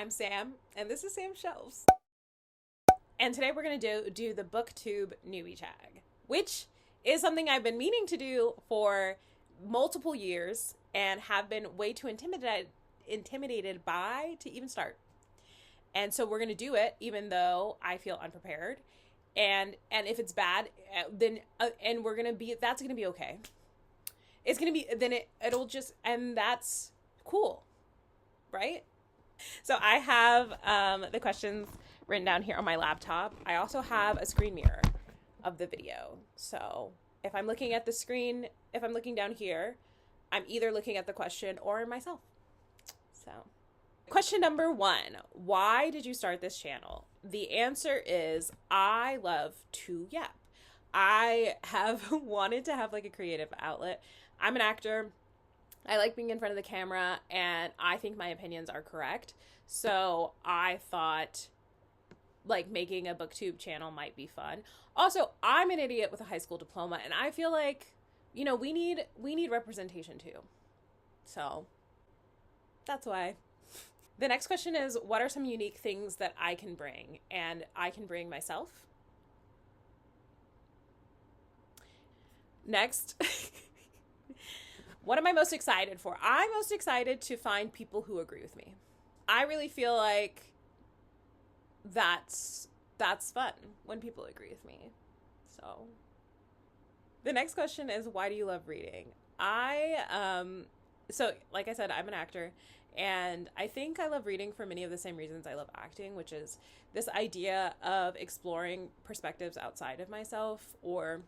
I'm Sam, and this is Sam's Shelves. And today we're going to do the Booktube Newbie Tag, which is something I've been meaning to do for multiple years and have been way too intimidated by to even start. And so we're going to do it, even though I feel unprepared. And if it's bad, then and we're going to be, that's going to be okay. It's going to be, then it'll just, and that's cool, right? So I have the questions written down here on my laptop. I also have a screen mirror of the video. So if I'm looking at the screen, if I'm looking down here, I'm either looking at the question or myself. So question number 1, why did you start this channel? The answer is I love to yap. I have wanted to have like a creative outlet. I'm an actor. I like being in front of the camera, and I think my opinions are correct. So I thought like making a booktube channel might be fun. Also, I'm an idiot with a high school diploma, and I feel like, you know, we need representation too. So that's why. The next question is, what are some unique things that I can bring? And I can bring myself. Next. What am I most excited for? I'm most excited to find people who agree with me. I really feel like that's fun when people agree with me. So the next question is, why do you love reading? So like I said, I'm an actor, and I think I love reading for many of the same reasons I love acting, which is this idea of exploring perspectives outside of myself, or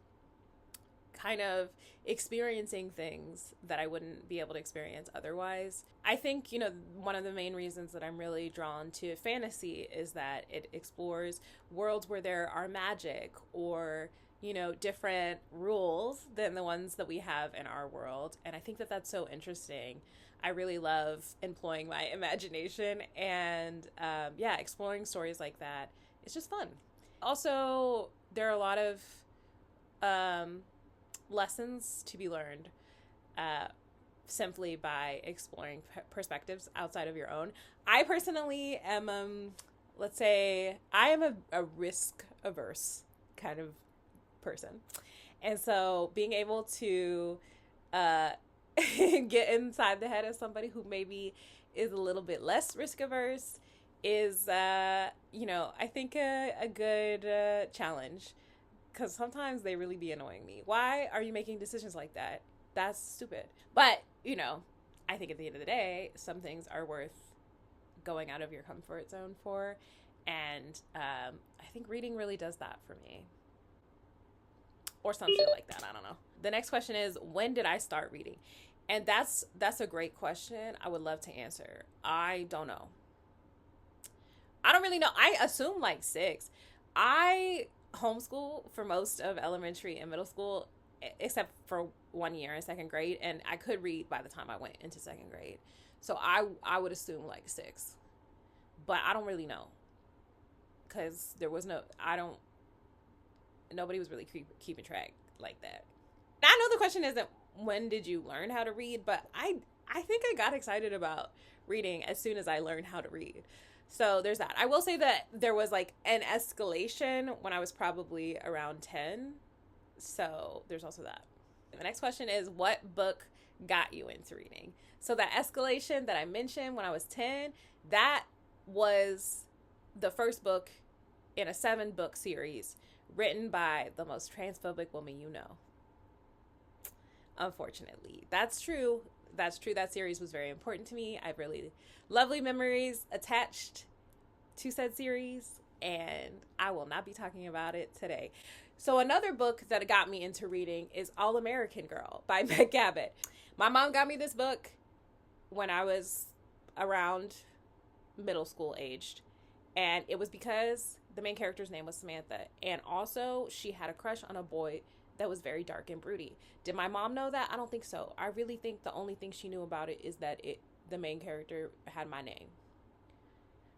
kind of experiencing things that I wouldn't be able to experience otherwise. I think, you know, one of the main reasons that I'm really drawn to fantasy is that it explores worlds where there are magic or, you know, different rules than the ones that we have in our world. And I think that that's so interesting. I really love employing my imagination and, exploring stories like that. It's just fun. Also, there are a lot of lessons to be learned simply by exploring perspectives outside of your own. I personally am, let's say, I am a risk-averse kind of person. And so being able to get inside the head of somebody who maybe is a little bit less risk-averse is, I think a good challenge. Because sometimes they really be annoying me. Why are you making decisions like that? That's stupid. But, you know, I think at the end of the day, some things are worth going out of your comfort zone for. And I think reading really does that for me. Or some shit like that. I don't know. The next question is, when did I start reading? And that's a great question. I would love to answer. I don't know. I don't really know. I assume like 6. I homeschool for most of elementary and middle school, except for 1 year in 2nd grade, and I could read by the time I went into 2nd grade. So I would assume like 6, but I don't really know, because there was nobody was really keeping track like that. I know the question isn't when did you learn how to read, but I think I got excited about reading as soon as I learned how to read. So there's that. I will say that there was like an escalation when I was probably around 10. So there's also that. The next question is, what book got you into reading? So that escalation that I mentioned when I was 10, that was the first book in a 7-book series written by the most transphobic woman you know. Unfortunately. That's true. That series was very important to me. I have really lovely memories attached to said series, and I will not be talking about it today. So another book that got me into reading is All American Girl by Meg Cabot. My mom got me this book when I was around middle school aged, and it was because the main character's name was Samantha, and also she had a crush on a boy that was very dark and broody. Did my mom know that? I don't think so. I really think the only thing she knew about it is that the main character had my name.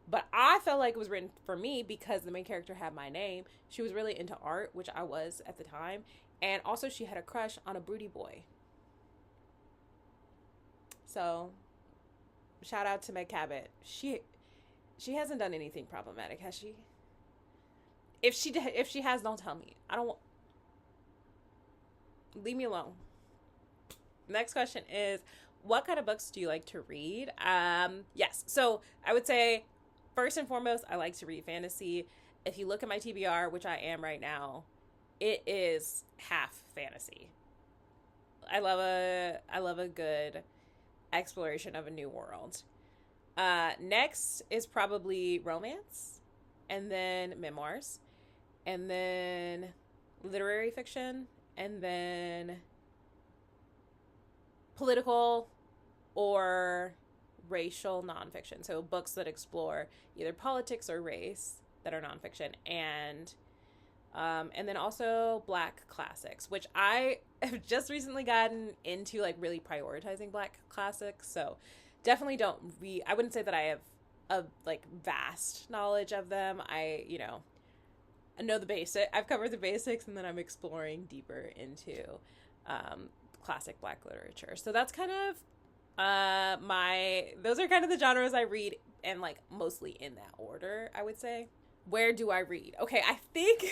But I felt like it was written for me because the main character had my name. She was really into art, which I was at the time. And also she had a crush on a broody boy. So shout out to Meg Cabot. She She hasn't done anything problematic, has she? If she has, don't tell me. I don't want. Leave me alone. Next question is, what kind of books do you like to read? Yes. So I would say, first and foremost, I like to read fantasy. If you look at my TBR, which I am right now, it is half fantasy. I love a good exploration of a new world. Next is probably romance, and then memoirs, and then literary fiction, and then political or racial nonfiction. So books that explore either politics or race that are nonfiction, and then also Black classics, which I have just recently gotten into, like really prioritizing Black classics. So definitely don't read. I wouldn't say that I have a like vast knowledge of them. I know the basic. I've covered the basics, and then I'm exploring deeper into classic Black literature. So that's kind of those are kind of the genres I read, and like mostly in that order, I would say. Where do I read? Okay, I think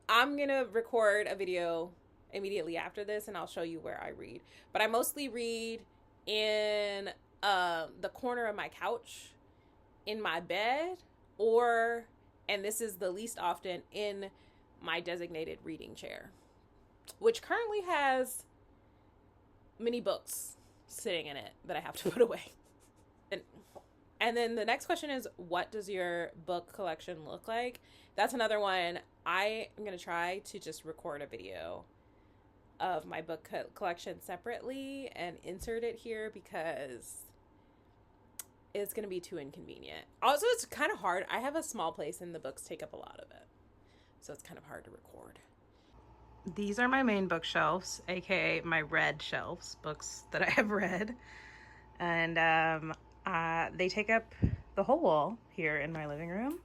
I'm gonna record a video immediately after this, and I'll show you where I read. But I mostly read in the corner of my couch, in my bed, or, and this is the least often, in my designated reading chair, which currently has many books sitting in it that I have to put away. And then the next question is, what does your book collection look like? That's another one. I am going to try to just record a video of my book collection separately and insert it here, because it's going to be too inconvenient. Also, it's kind of hard. I have a small place and the books take up a lot of it, so it's kind of hard to record. These are my main bookshelves, aka my read shelves, books that I have read. And they take up the whole wall here in my living room,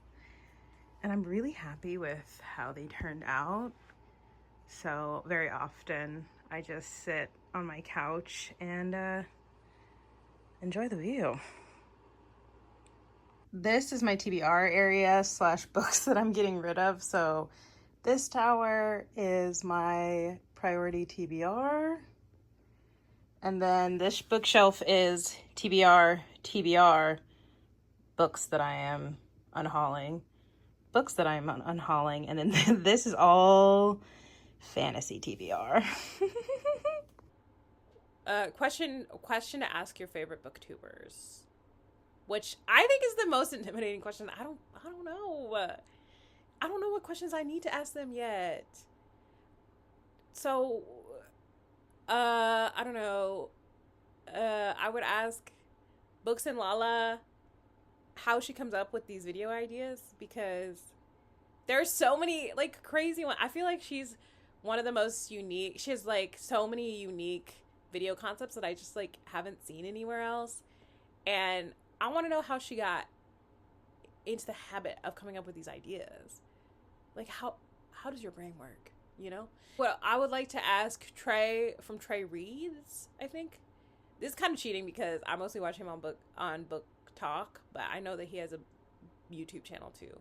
and I'm really happy with how they turned out. So very often I just sit on my couch and enjoy the view. This is my TBR area / books that I'm getting rid of. So this tower is my priority TBR. And then this bookshelf is TBR, books that I am unhauling. And then this is all fantasy TBR. Question to ask your favorite booktubers, which I think is the most intimidating question. I don't know. I don't know what questions I need to ask them yet. So, I don't know. I would ask Books and Lala how she comes up with these video ideas, because there's so many like crazy ones. I feel like she's one of the most unique. She has like so many unique video concepts that I just like haven't seen anywhere else. And I want to know how she got into the habit of coming up with these ideas. Like how does your brain work, you know? Well, I would like to ask Trey from Trey Reads, I think. This is kind of cheating because I mostly watch him on Book Talk, but I know that he has a YouTube channel too.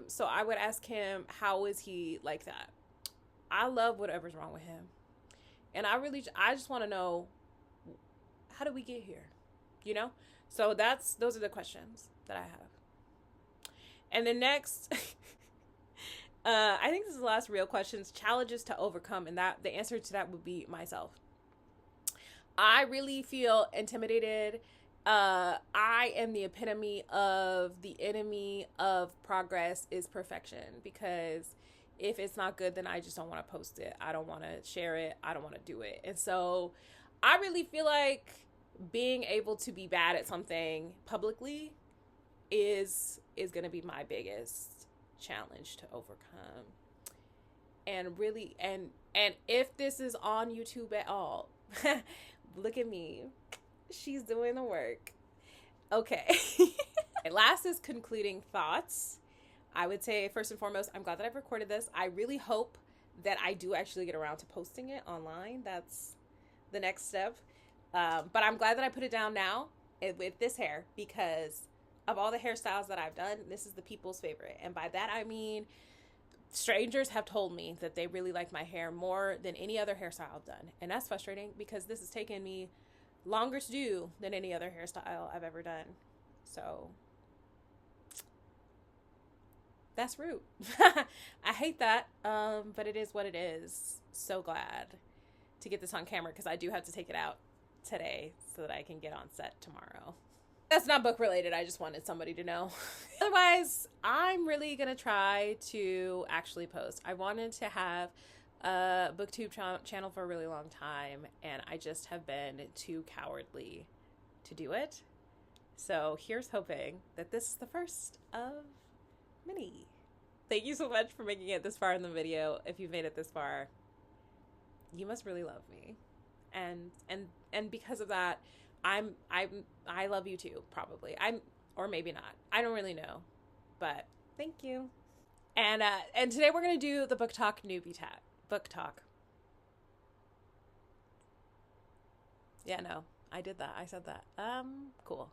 So I would ask him, how is he like that? I love whatever's wrong with him. And I just want to know, how did we get here? You know? So those are the questions that I have. And then next, I think this is the last real questions, challenges to overcome. And that the answer to that would be myself. I really feel intimidated. I am the epitome of the enemy of progress is perfection, because if it's not good, then I just don't want to post it. I don't want to share it. I don't want to do it. And so I really feel like being able to be bad at something publicly is going to be my biggest challenge to overcome. And really, and if this is on YouTube at all, look at me. She's doing the work. Okay. Last is concluding thoughts. I would say, first and foremost, I'm glad that I've recorded this. I really hope that I do actually get around to posting it online. That's the next step. But I'm glad that I put it down now with this hair, because of all the hairstyles that I've done, this is the people's favorite. And by that, I mean, strangers have told me that they really like my hair more than any other hairstyle I've done. And that's frustrating because this has taken me longer to do than any other hairstyle I've ever done. So that's rude. I hate that, but it is what it is. So glad to get this on camera because I do have to take it out today so that I can get on set tomorrow. That's not book related. I just wanted somebody to know. Otherwise, I'm really going to try to actually post. I wanted to have a Booktube channel for a really long time, and I just have been too cowardly to do it. So here's hoping that this is the first of many. Thank you so much for making it this far in the video. If you've made it this far, you must really love me. And because of that, I love you too, probably. Or maybe not. I don't really know. But thank you. And today we're gonna do the Book Talk Newbie Tag. Book Talk. Yeah, no, I did that. I said that. Cool.